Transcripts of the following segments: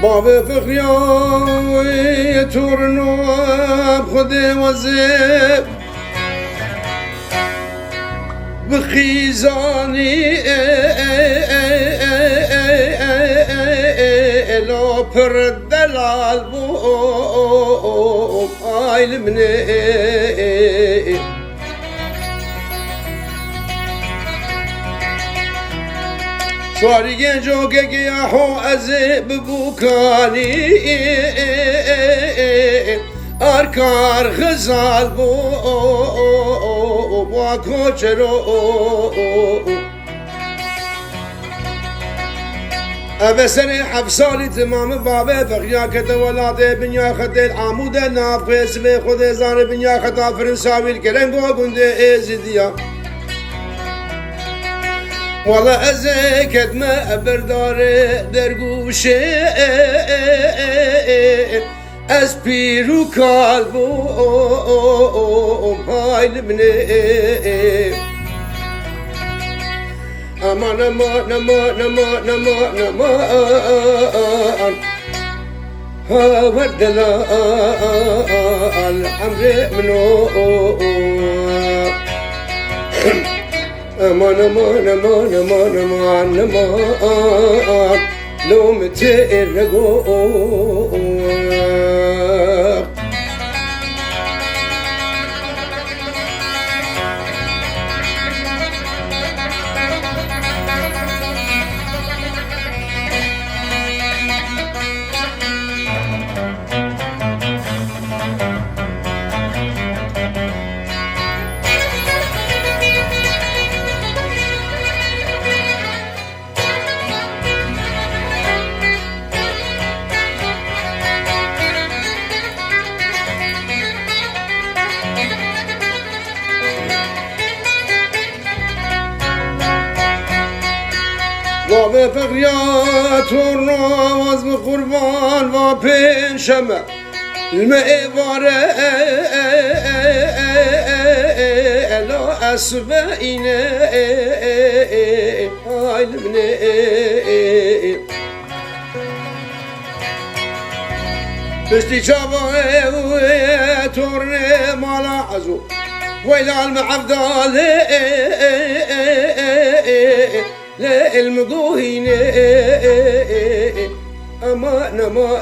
باب فخریای تورنو خود وزب بخیزانی الا پر دلال بو آیل منه شواری گنجو که گیاهو از ببوکانی ارکار غزال بو با کوچرو ابسن حفصالی تمام بابه فقیا کت ولاده بنیا خدل عمود نافس به خود زان بنیا خطا فرنساوی کرنگو گنده ازدیا والله ازكت ما بردار درگوشه از پیرو کالبو هایل منه امان امان امان امان امان امان ها ودلا الامر منو امان امان امان امان امان امان لو مترقو و فقریات و نواز بقربان و پیشمه المعباره الا اسبعینه علمنه بشتی چابه تورنه مالا عزو ویلال معبداله لا المضوهين امان امان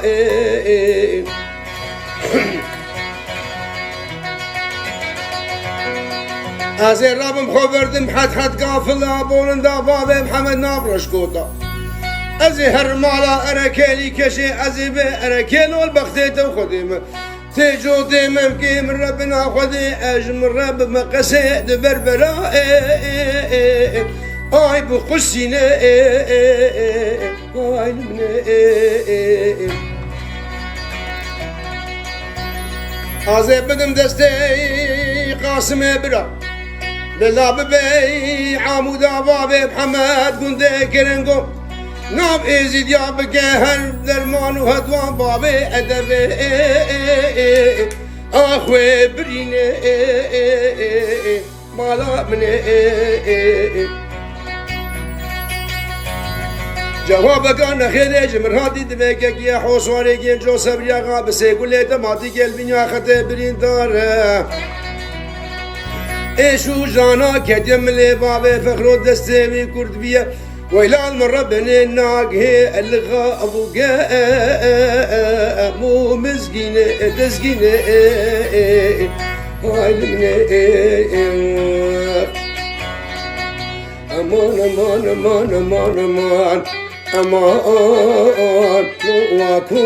از ربم خبردم حد قافل ابون دابا محمد نابرش کوتا از هر مالا اركلي كشي از به اركل والبختيت وخديمه تجو ديمم كيم ربنا خدي اجم رب مقسد بربرا ay bu kuşine aylımne azeb bedim desteği Kasım Ebra Bela bey Amuda babe Muhammed Gunde Kerengo Nam ezid ya beke her dermanu hadvan babe edebe ahwe birine mala mne جوابك أنا خيرج من هادي دمك يا حوصوري جين جو صبريا غاب سيقول تماتي قلبي يا خطبرين دار ايشو جانا كدم لي بابا فخرو دستي كرد بيا ويلا المرة بني الناق هي الغا ابوكا مو مسكينة تسكينة علمني امان امان امان امان امان aman, no, aku,